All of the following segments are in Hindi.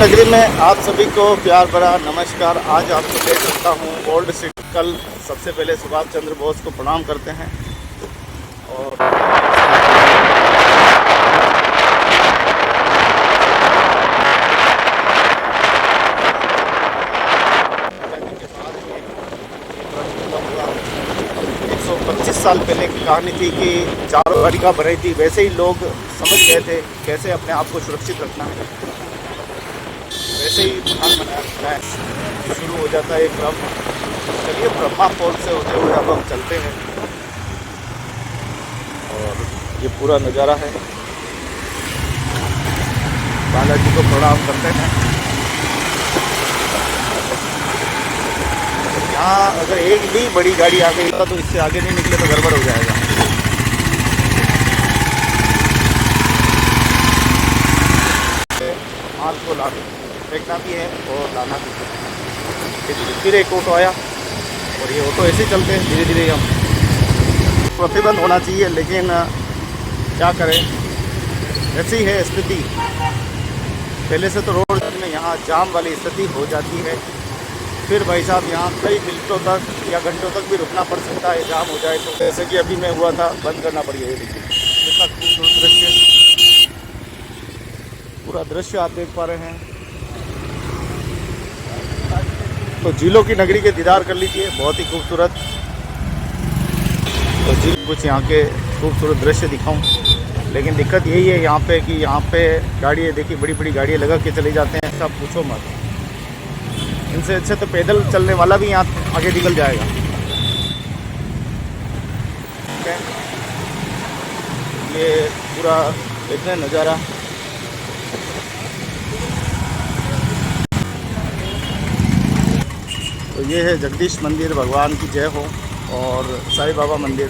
नगरी में आप सभी को प्यार भरा नमस्कार। आज आपको ले सकता हूँ ओल्ड सिटी। कल सबसे पहले सुभाष चंद्र बोस को प्रणाम करते हैं और के बाद 125 साल पहले की कहानी थी कि चारों घड़ियाँ बनाई थी। वैसे ही लोग समझ गए थे कैसे अपने आप को सुरक्षित रखना है। वैसे ही ध्यान बनाया शुरू हो जाता है एक क्रम। चलिए ब्रह्मा फोर्ट से होते हुए अब हम चलते हैं और ये पूरा नज़ारा है। बालाजी को प्रणाम करते हैं। यहाँ अगर एक भी बड़ी गाड़ी आ गई तो इससे आगे नहीं निकले तो गड़बड़ हो जाएगा। माल को ला फेंकना भी है और लाना भी है। फिर एक ऑटो आया और ये ऑटो ऐसे चलते हैं धीरे धीरे। हम प्रतिबंध होना चाहिए लेकिन क्या करें, ऐसी है स्थिति। पहले से तो रोड में यहाँ जाम वाली स्थिति हो जाती है। फिर भाई साहब यहाँ कई मिनटों तक या घंटों तक भी रुकना पड़ सकता है जाम हो जाए तो। जैसे कि अभी मैं हुआ था, बंद करना पड़ गया। देखिए कितना खूबसूरत दृश्य, पूरा दृश्य आप देख पा रहे हैं। तो झीलों की नगरी के दीदार कर लीजिए, बहुत ही खूबसूरत। तो झील कुछ यहाँ के खूबसूरत दृश्य दिखाऊं, लेकिन दिक्कत यही है यहाँ पे कि यहाँ पे गाड़ियाँ देखिए, बड़ी बड़ी गाड़ियाँ लगा के चले जाते हैं। सब पूछो मत, इनसे अच्छे तो पैदल चलने वाला भी यहाँ आगे निकल जाएगा। ये पूरा देखने नज़ारा। तो ये है जगदीश मंदिर, भगवान की जय हो, और साईं बाबा मंदिर।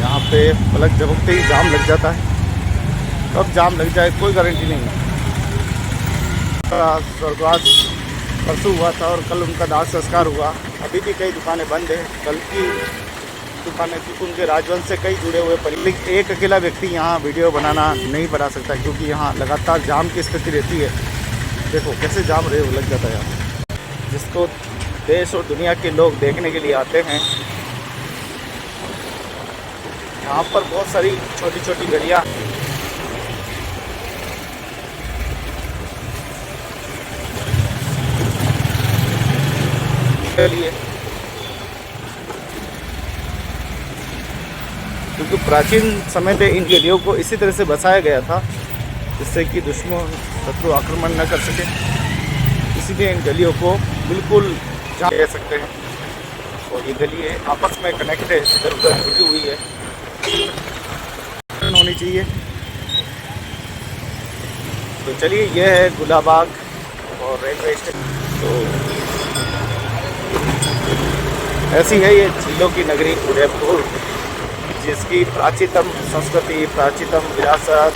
यहाँ पे पलक झपकते ही जाम लग जाता है। कब जाम लग जाए कोई गारंटी नहीं है। स्वर्गवास परसों हुआ था और कल उनका दाह संस्कार हुआ। अभी भी कई दुकानें बंद हैं। कल की दुकानें थी, उनके राजवंश से कई जुड़े हुए परिवार। एक अकेला व्यक्ति यहाँ वीडियो बनाना नहीं बना सकता क्योंकि यहाँ लगातार जाम की स्थिति रहती है। देखो कैसे जाम रहे लग जाता है यहाँ, जिसको देश और दुनिया के लोग देखने के लिए आते हैं। यहाँ पर बहुत सारी छोटी छोटी गलियाँ लिए, क्योंकि प्राचीन समय में इन गलियों को इसी तरह से बसाया गया था जिससे कि दुश्मन शत्रु आक्रमण न कर सके। इसीलिए इन गलियों को बिल्कुल जा सकते हैं। और ये गली आपस में कनेक्ट है, इधर उधर जुड़ी हुई है, होनी चाहिए। तो चलिए ये है गुलाबाग और रेलवे स्टेशन। तो ऐसी है ये झीलों की नगरी उदयपुर, जिसकी प्राचीनतम संस्कृति, प्राचीनतम विरासत,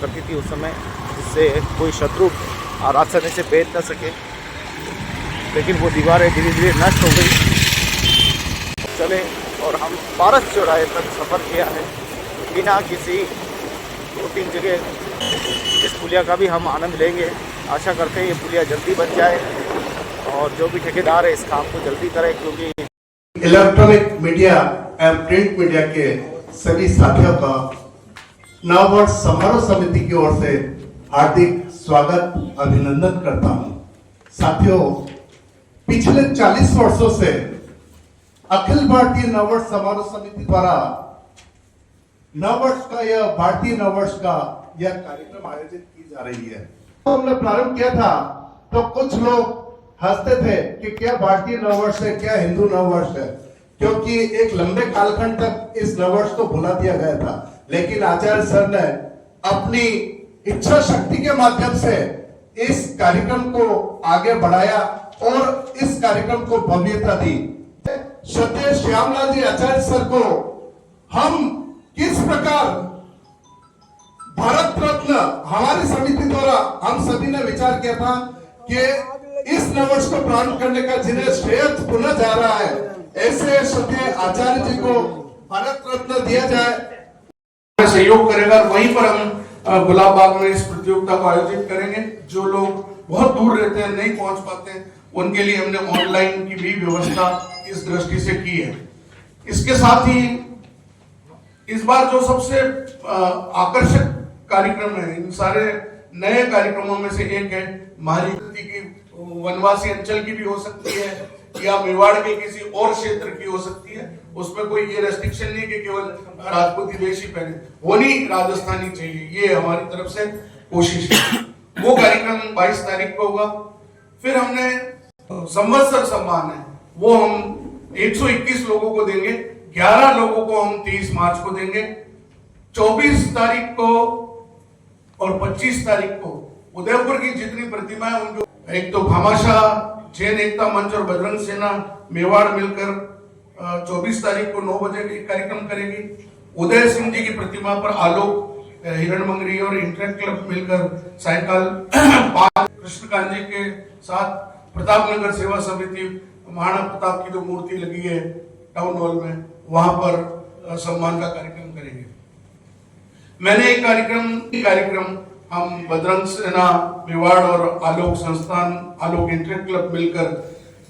करती थी उस समय, जिससे कोई शत्रु आसानी से भेद न सके। लेकिन वो दीवारें धीरे धीरे नष्ट हो गई। चले और हम पारस चौराहे तक सफ़र किया है बिना किसी 2-3 जगह। इस पुलिया का भी हम आनंद लेंगे। आशा करते हैं ये पुलिया जल्दी बन जाए और जो भी ठेकेदार है इस काम को जल्दी करे, क्योंकि इलेक्ट्रॉनिक मीडिया एवं प्रिंट मीडिया के सभी साथियों का नववर्ष समारोह समिति की ओर से हार्दिक स्वागत, अभिनंदन करता हूं। साथियों, पिछले 40 वर्षों से अखिल भारतीय नववर्ष समारोह समिति द्वारा नववर्ष का यह भारतीय नववर्ष का यह कार्यक्रम आयोजित की जा रही है। तो हमने प्रारंभ किया था तो कुछ लोग हंसते थे कि क्या भारतीय नववर्ष है, क्या हिंदू नववर्ष है, क्योंकि एक लंबे कालखंड तक इस नववर्ष को भुला दिया गया था। लेकिन आचार्य सर ने अपनी इच्छा शक्ति के माध्यम से इस कार्यक्रम को आगे बढ़ाया और इस कार्यक्रम को भव्यता दी। श्रद्धेय श्यामलाल जी आचार्य सर को हम किस प्रकार भारत रत्न हमारी समिति द्वारा हम सभी ने विचार किया था कि इस नववर्ष को प्रारंभ करने का जिन्हें श्रेय पुनः जा रहा है, ऐसे श्रद्धेय आचार्य जी को भारत रत्न दिया जाए। सहयोग करेगा, वहीं पर हम गुलाब बाग में इस प्रतियोगिता को आयोजित करेंगे। जो लोग बहुत दूर रहते हैं, नहीं पहुंच पाते हैं, उनके लिए हमने ऑनलाइन की भी व्यवस्था इस दृष्टि से की है। इसके साथ ही इस बार जो सबसे आकर्षक कार्यक्रम है, इन सारे नए कार्यक्रमों में से एक है महारी की वनवासी अंचल की भी हो सकती है या मेवाड़ के किसी और क्षेत्र की हो सकती है। उसमें कोई ये रेस्ट्रिक्शन नहीं कि केवल राजपूती वेश ही पहने, होनी राजस्थानी चाहिए, ये हमारी तरफ से कोशिश है। वो कार्यक्रम 22 तारीख को होगा। फिर हमने संवत्सर सम्मान है, वो हम 121 लोगों को देंगे। 11 लोगों को हम 23 मार्च को देंगे। 24 तारीख को और 25 तारीख को उदयपुर की जितनी प्रतिमाएं, उनको एक तो भामाशाह जैन एकता मंच और बजरंग सेना मेवाड़ मिलकर 24 तारीख को 9 बजे एक कार्यक्रम करेगी। उदय सिंह जी की प्रतिमा पर आलोक हिरणमंगरी और इंटरेक्ट क्लब मिलकर सायंकाल 5 कृष्णकांत जी के साथ प्रतापनगर सेवा समिति महाराणा प्रताप की जो मूर्ति लगी है टाउन हॉल में, वहां पर सम्मान का कार्यक्रम करेंगे। मैंने एक कार्यक्रम हम बजरंग सेना मेवाड़ और आलोक संस्थान आलोक इंटरेक्ट क्लब मिलकर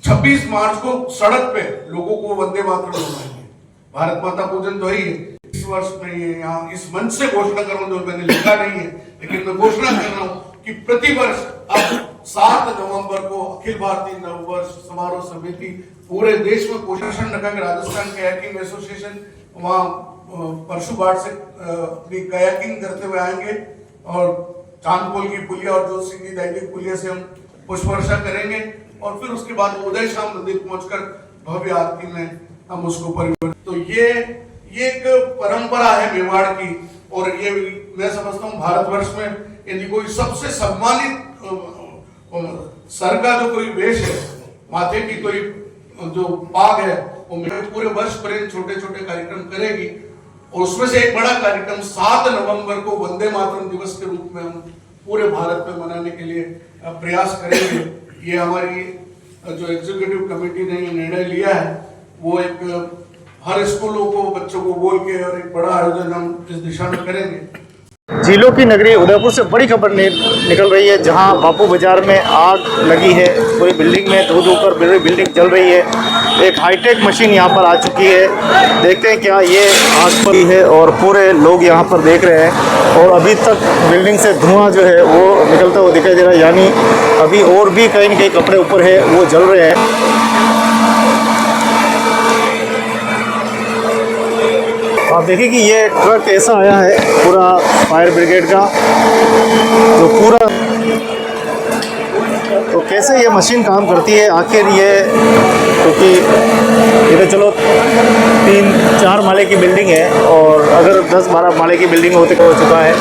26 मार्च को सड़क पे लोगों को वंदे मातरम सुनाएंगे। भारत माता पूजन तो ही है। इस वर्ष में ये यहाँ इस मंच से घोषणा कर रहा हूँ, जो मैंने लिखा नहीं है, लेकिन मैं घोषणा कर रहा हूँ कि प्रतिवर्ष अब 7 नवंबर को अखिल भारतीय नववर्ष समारोह समिति पूरे देश में कोशिश रखा कि राजस्थान कयाकिंग एसोसिएशन वहाँ परशुबाड़ से अपनी कयाकिंग करते हुए आएंगे और चांदपोल की पुलिया और जोत सिंह की दैनिक पुलिया से हम पुष्प वर्षा करेंगे और फिर उसके बाद उदय शाम नदी पहुंचकर भव्य आरती में हम उसको परिवर्तित। तो ये एक परंपरा है मेवाड़ की, और ये मैं समझता हूँ भारतवर्ष में यदि कोई सबसे सम्मानित सर का जो कोई वेश है, माथे की कोई जो पाग है, वो पूरे वर्ष पर छोटे छोटे कार्यक्रम करेगी। और उसमें से एक बड़ा कार्यक्रम 7 नवंबर को वंदे मातरम दिवस के रूप में हम पूरे भारत में मनाने के लिए प्रयास करेंगे। ये हमारी जो एग्जीक्यूटिव कमेटी ने ये निर्णय लिया है, वो एक हर स्कूलों को बच्चों को बोल के और एक बड़ा आयोजन हम इस दिशा में करेंगे। झीलों की नगरी उदयपुर से बड़ी खबर निकल रही है, जहां बापू बाजार में आग लगी है। पूरी बिल्डिंग में धो कर पूरी बिल्डिंग जल रही है। एक हाईटेक मशीन यहां पर आ चुकी है। देखते हैं क्या ये आग पर है, और पूरे लोग यहां पर देख रहे हैं। और अभी तक बिल्डिंग से धुआं जो है वो निकलता हुआ दिखाई दे रहा है, यानी अभी और भी कहीं न कहीं कपड़े ऊपर है वो जल रहे हैं। आप देखिए कि ये ट्रक ऐसा आया है पूरा फायर ब्रिगेड का, जो पूरा, तो कैसे ये मशीन काम करती है आखिर ये, क्योंकि ये तो चलो 3-4 माले की बिल्डिंग है, और अगर 10-12 माले की बिल्डिंग होते हो चुका है।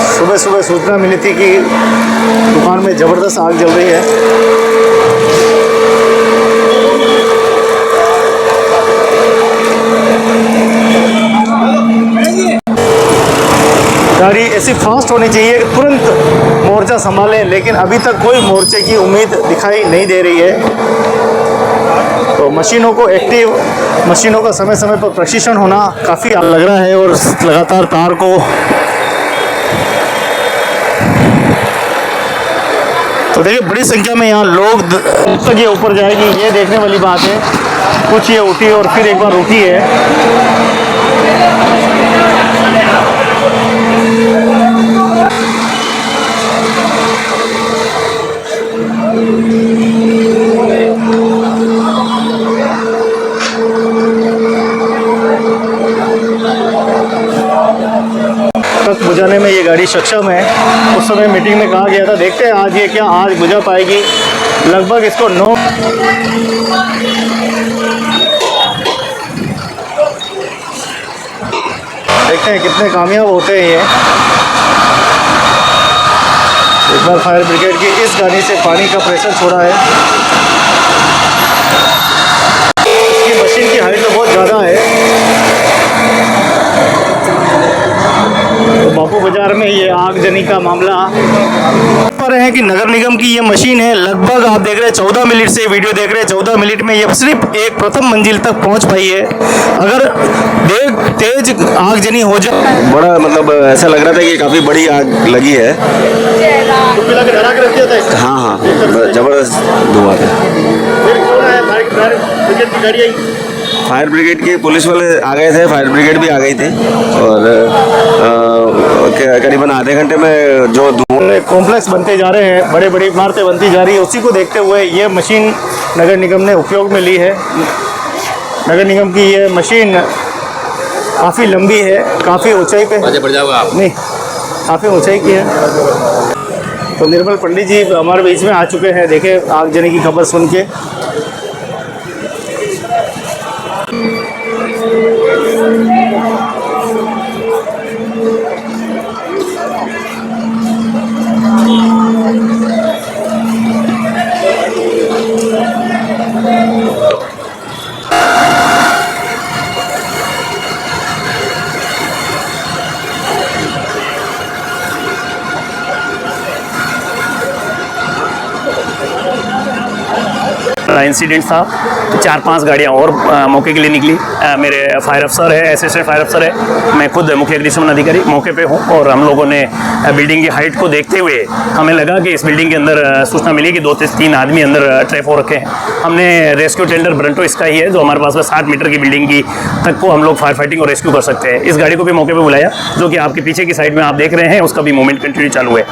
सुबह सुबह सूचना मिली थी कि दुकान में ज़बरदस्त आग जल रही है। गाड़ी ऐसी फास्ट होनी चाहिए कि तुरंत मोर्चा संभाले, लेकिन अभी तक कोई मोर्चे की उम्मीद दिखाई नहीं दे रही है। तो मशीनों को एक्टिव, मशीनों का समय समय पर प्रशिक्षण होना काफ़ी लग रहा है, और लगातार तार को, तो देखिए बड़ी संख्या में यहाँ लोग तक ये ऊपर जाएगी, ये देखने वाली बात है। कुछ ये उठी और फिर एक बार उठी है। तक बुझाने में ये गाड़ी सक्षम है। उस समय मीटिंग में कहा गया था, देखते हैं आज ये क्या आज बुझा पाएगी। लगभग इसको 9 देखते हैं कितने कामयाब होते हैं ये। एक बार फायर ब्रिगेड की इस गाड़ी से पानी का प्रेशर छोड़ा है। इसकी मशीन की हाइट तो बहुत ज़्यादा है। बापू बाजार में ये आगजनी का मामला पर है कि नगर निगम की ये मशीन है। लगभग आप देख रहे हैं 14 मिनट से वीडियो देख रहे हैं, 14 मिनट में ये सिर्फ एक प्रथम मंजिल तक पहुंच पाई है। अगर तेज आगजनी हो जाए, बड़ा मतलब ऐसा लग रहा था कि काफी बड़ी आग लगी है। डरा के रख दिया था। हाँ हाँ, जबरदस्त धुआं था। फिर कौन आया? फायर ब्रिगेड की गाड़ी आई। फायर ब्रिगेड के पुलिस वाले आ गए थे, फायर ब्रिगेड भी आ गई थी और करीबन आधे घंटे में जो धुआं कॉम्प्लेक्स बनते जा रहे हैं, बड़े बड़ी इमारतें बनती जा रही है, उसी को देखते हुए ये मशीन नगर निगम ने उपयोग में ली है। नगर निगम की ये मशीन काफ़ी लंबी है, काफ़ी ऊंचाई पे नहीं, काफ़ी ऊंचाई की है। तो निर्मल पंडित जी हमारे बीच में आ चुके हैं। देखे आगजनी की खबर सुन के इंसिडेंट था। 4-5 गाड़ियाँ और मौके के लिए निकली। मेरे फायर अफसर है, असिस्टेंट फायर अफसर है, मैं खुद मुख्य अग्निशमन अधिकारी मौके पे हूँ और हम लोगों ने बिल्डिंग की हाइट को देखते हुए हमें लगा कि इस बिल्डिंग के अंदर सूचना मिली कि 2 से 3 आदमी अंदर ट्रैप हो रखे हैं। हमने रेस्क्यू टेंडर ब्रंटो इसका ही है जो हमारे पास में 60 मीटर की बिल्डिंग की तक को हम लोग फायर फाइटिंग और रेस्क्यू कर सकते हैं। इस गाड़ी को भी मौके पर बुलाया, जो कि आपके पीछे की साइड में आप देख रहे हैं, उसका भी मूवमेंट कंटिन्यू चालू है।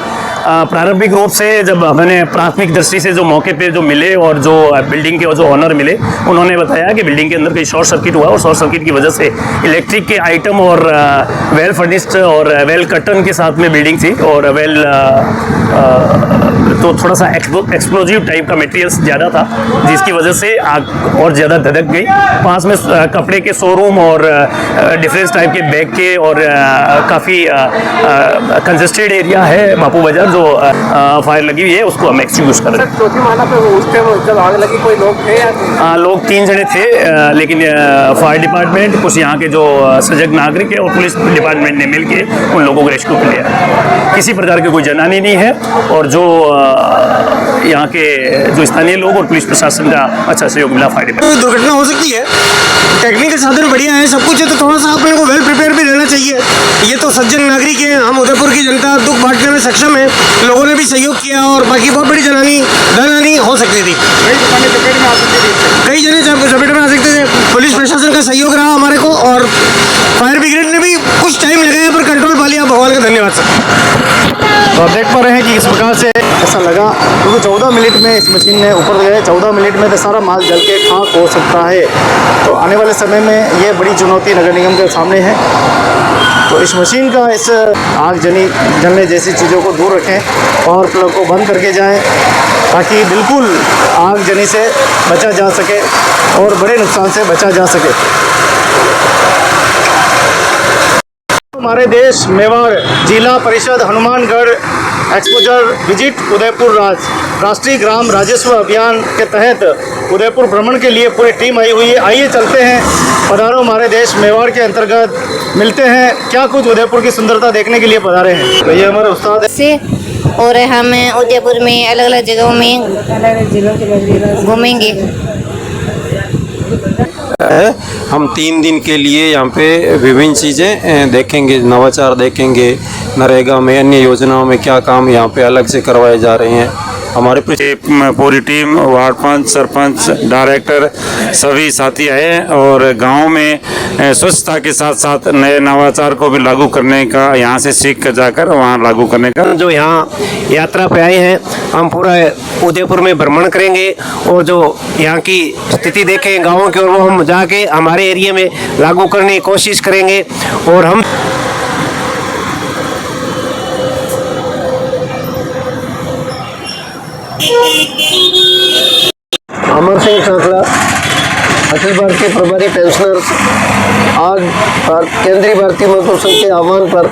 प्रारंभिक रूप से जब हमने प्राथमिक दृष्टि से जो मौके पे जो मिले और जो बिल्डिंग के जो ऑनर मिले, उन्होंने बताया कि बिल्डिंग के अंदर कोई शॉर्ट सर्किट हुआ और शॉर्ट सर्किट की वजह से इलेक्ट्रिक के आइटम और वेल फर्निश्ड और वेल कर्टन के साथ में बिल्डिंग थी और वेल तो थोड़ा सा एक्सप्लोजिव टाइप का मटेरियल्स ज़्यादा था, जिसकी वजह से आग और ज़्यादा धधक गई। पास में कपड़े के शोरूम और डिफरेंस टाइप के बैग के और काफ़ी कंजेस्टेड एरिया है बापू बाजार, जो फायर लगी हुई है उसको हम एक्सटिंग्विश कर रहे हैं। चौथी माला पे उस टाइम जब आग लगी कोई लोग थे या लोग 3 जने थे, लेकिन फायर डिपार्टमेंट, कुछ यहाँ के जो सजग नागरिक है और पुलिस डिपार्टमेंट ने मिलके उन लोगों को रेस्क्यू कर लिया। किसी प्रकार की कोई जनहानि नहीं है और जो यहाँ के जो स्थानीय लोग और पुलिस प्रशासन का अच्छा सहयोग मिला फायर डिपार्टमेंट। दुर्घटना हो सकती है, टेक्निकल साधन बढ़िया है, सब कुछ है, तो थोड़ा सा अपने को वेल प्रिपेयर भी रहना चाहिए। ये तो सज्जन नागरिक हैं, हम उदयपुर की जनता दुख बांटने में सक्षम है, लोगों ने भी सहयोग किया और बाकी बहुत बड़ी धनहानि हो सकती थी, कई जने चपेट में आ सकते थे। पुलिस प्रशासन का सहयोग रहा हमारे को और फायर ब्रिगेड ने भी कुछ टाइम लगाया पर कंट्रोल पा लिया, भगवान का धन्यवाद सर। तो आप देख पा रहे हैं कि इस प्रकार से ऐसा लगा, क्योंकि 14 मिनट में इस मशीन ने ऊपर गए, 14 मिनट में तो सारा माल जल के खाक हो सकता है। तो आने वाले समय में ये बड़ी चुनौती नगर निगम के सामने है। तो इस मशीन का इस जलने जैसी चीज़ों को दूर रखें और प्लग को बंद करके जाएं, ताकि बिल्कुल आगजनी से बचा जा सके और बड़े नुकसान से बचा जा सके। हमारे देश मेवाड़ जिला परिषद हनुमानगढ़ एक्सपोजर विजिट उदयपुर राष्ट्रीय ग्राम राजस्व अभियान के तहत उदयपुर भ्रमण के लिए पूरी टीम आई हुई है। आइए चलते हैं, पधारो हमारे देश मेवाड़ के अंतर्गत, मिलते हैं क्या कुछ उदयपुर की सुंदरता देखने के लिए पधारे हैं। तो ये हमारे उस्ताद से और हम उदयपुर में अलग अलग जगहों में घूमेंगे। हम 3 दिन के लिए यहाँ पे विभिन्न चीज़ें देखेंगे, नवाचार देखेंगे, नरेगा में अन्य योजनाओं में क्या काम यहाँ पे अलग से करवाए जा रहे हैं। हमारे पूरी टीम, वार्ड पंच, सरपंच, डायरेक्टर सभी साथी आए और गांव में स्वच्छता के साथ साथ नए नवाचार को भी लागू करने का, यहाँ से सीख कर जाकर वहाँ लागू करने का। जो यहाँ यात्रा पे आए हैं, हम पूरा उदयपुर में भ्रमण करेंगे और जो यहाँ की स्थिति देखें गाँवों की, और वो हम जाके हमारे एरिया में लागू करने की कोशिश करेंगे। और हम अमर सिंह सांसला, अखिल भारतीय प्रभारी पेंशनर्स, आज केंद्रीय भारतीय मजदूर संघ के आह्वान पर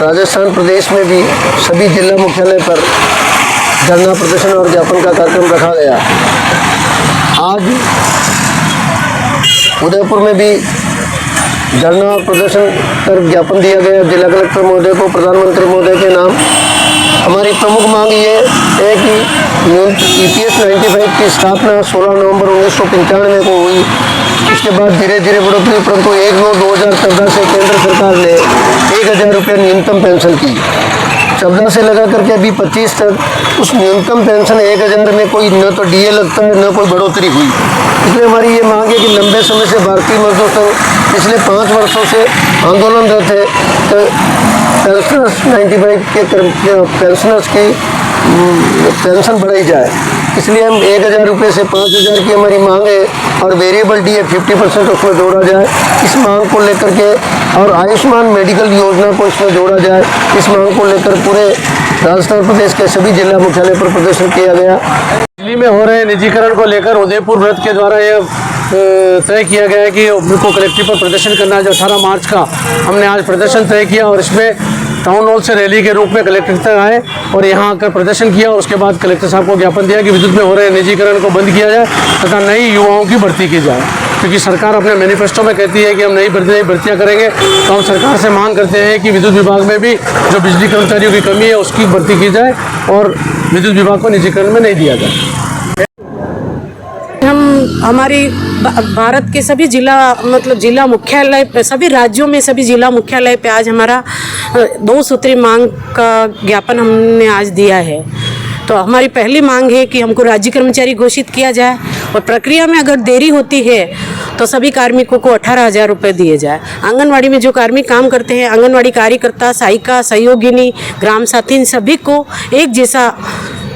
राजस्थान प्रदेश में भी सभी जिला मुख्यालय पर धरना प्रदर्शन और ज्ञापन का कार्यक्रम रखा गया। आज उदयपुर में भी धरना प्रदर्शन कर ज्ञापन दिया गया जिला कलेक्टर महोदय को, प्रधानमंत्री महोदय के नाम। हमारी प्रमुख मांग ये है कि EPS 95 की स्थापना 16 नवंबर 1995 को हुई। इसके बाद धीरे धीरे बढ़ोतरी, परंतु 1/9/2014 से केंद्र सरकार ने 1000 रुपये न्यूनतम पेंशन की। 14 से लगा करके अभी 25 तक उस न्यूनतम पेंशन 1000 में कोई न तो DA लगता है न कोई बढ़ोतरी हुई। इसलिए हमारी ये मांग है कि लंबे समय से भारतीय मजदूर संघ पिछले 5 वर्षों से आंदोलनरत है तो पेंशनर्स 95 के पेंशनर्स की पेंशन बढ़ाई जाए। इसलिए हम 1000 रुपये से 5000 की हमारी मांग है और वेरिएबल DA 50% उसमें जोड़ा जाए। इस मांग को लेकर के और आयुष्मान मेडिकल योजना को इसमें जोड़ा जाए। इस मांग को लेकर पूरे राजस्थान प्रदेश के सभी जिला मुख्यालय पर प्रदर्शन किया गया। दिल्ली में हो रहे निजीकरण को लेकर उदयपुर व्रत के द्वारा यह तय किया गया है कि उनको कलेक्ट्रेट पर प्रदर्शन करना है। जो 18 मार्च का हमने आज प्रदर्शन तय किया और इसमें टाउन हॉल से रैली के रूप में कलेक्टर तक आए और यहाँ आकर प्रदर्शन किया और उसके बाद कलेक्टर साहब को ज्ञापन दिया कि विद्युत में हो रहे निजीकरण को बंद किया जाए तथा नई युवाओं की भर्ती की जाए। क्योंकि सरकार अपने मैनिफेस्टो में कहती है कि हम नई भर्तियाँ करेंगे, तो हम सरकार से मांग करते हैं कि विद्युत विभाग में भी जो बिजली कर्मचारियों की कमी है उसकी भर्ती की जाए और विद्युत विभाग को निजीकरण में नहीं दिया जाए। हमारी भारत के सभी जिला मतलब जिला मुख्यालय सभी राज्यों में सभी जिला मुख्यालय पे आज हमारा 2 सूत्री मांग का ज्ञापन हमने आज दिया है। तो हमारी पहली मांग है कि हमको राज्य कर्मचारी घोषित किया जाए और प्रक्रिया में अगर देरी होती है तो सभी कार्मिकों को 18,000 रुपये दिए जाए। आंगनवाड़ी में जो कार्मिक काम करते हैं, आंगनवाड़ी कार्यकर्ता, सहायिका, सहयोगिनी, ग्राम साथी, इन सभी को एक जैसा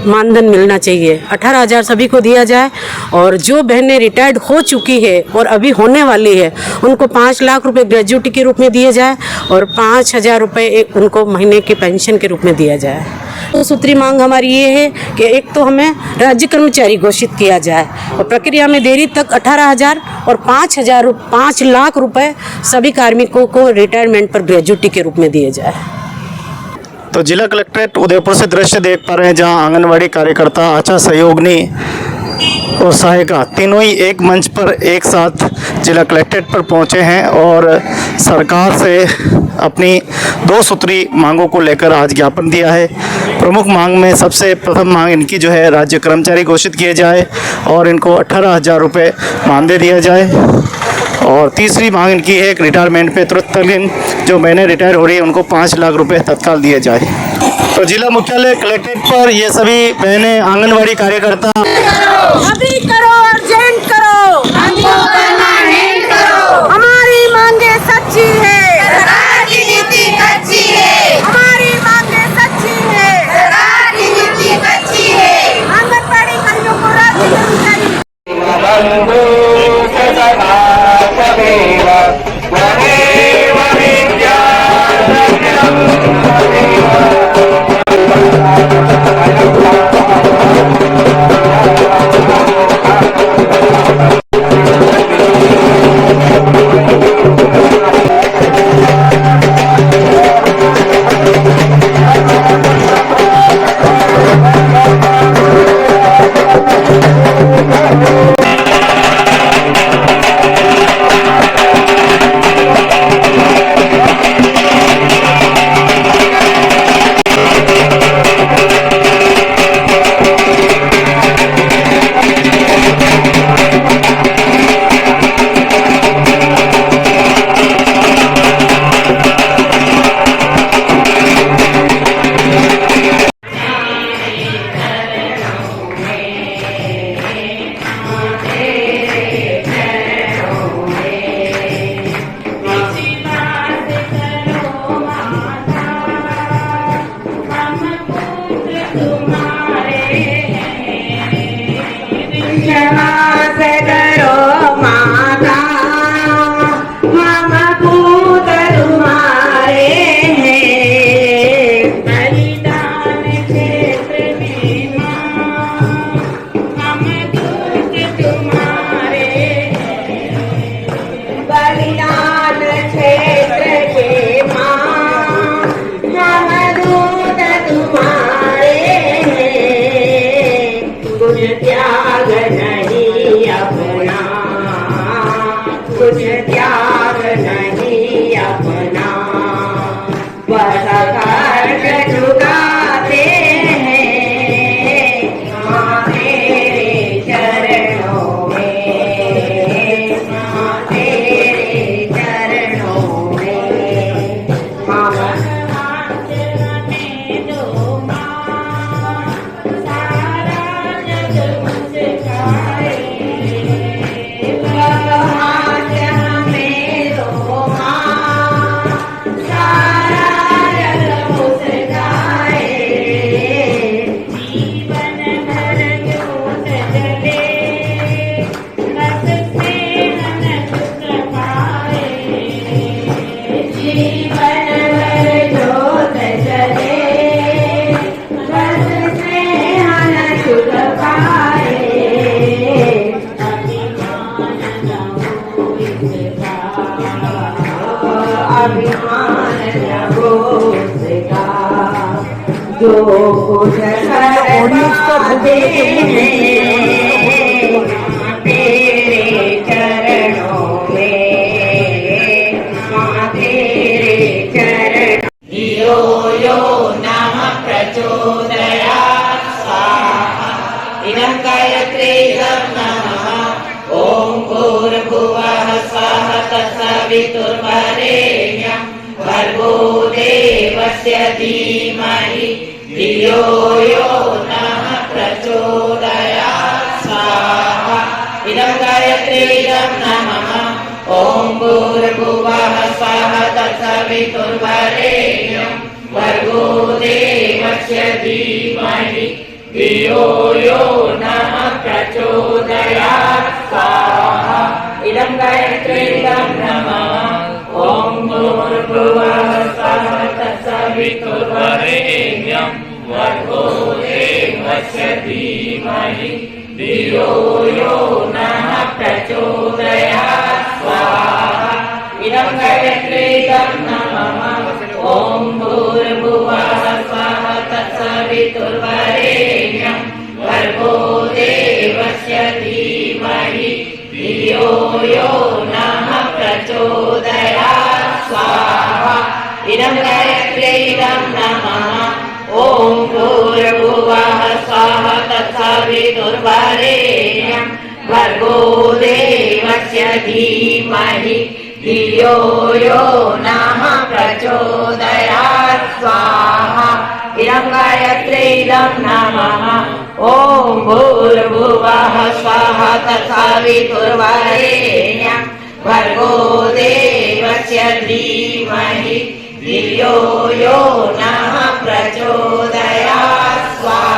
मानधन मिलना चाहिए। 18,000 सभी को दिया जाए और जो बहनें रिटायर्ड हो चुकी है और अभी होने वाली है उनको 5 लाख रुपए ग्रेजुएटी के रूप में दिए जाए और 5,000 रुपये उनको महीने के पेंशन के रूप में दिया जाए। तो सूत्री मांग हमारी ये है कि एक तो हमें राज्य कर्मचारी घोषित किया जाए और प्रक्रिया में देरी तक 18,000 और 5 लाख रुपए सभी कार्मिकों को रिटायरमेंट पर ग्रेजुएटी के रूप में दिए जाए। तो जिला कलेक्ट्रेट उदयपुर से दृश्य देख पा रहे हैं जहां आंगनवाड़ी कार्यकर्ता, आशा सहयोगिनी और सहायिका तीनों ही एक मंच पर एक साथ जिला कलेक्ट्रेट पर पहुंचे हैं और सरकार से अपनी 2 सूत्री मांगों को लेकर आज ज्ञापन दिया है। प्रमुख मांग में सबसे प्रथम मांग इनकी जो है राज्य कर्मचारी घोषित किए जाए और इनको 18,000 रुपये मानदेय दिया जाए और तीसरी मांग इनकी है एक रिटायरमेंट पे तुरंत जो महीने रिटायर हो रही है उनको 5 लाख रुपए तत्काल दिए जाए। तो जिला मुख्यालय कलेक्ट्रेट पर ये सभी बहनें आंगनवाड़ी कार्यकर्ता अभी करो, अर्जेंट करो, हमको करना है करो, हमारी मांगे सच्ची है, सरकार की नीति कच्ची है, हमारी मांगे सच्ची है, सरकार की नीति कच्ची है, आंगनवाड़ी कर्मियों को राज्य कर्मचारी कुछ त्याग नहीं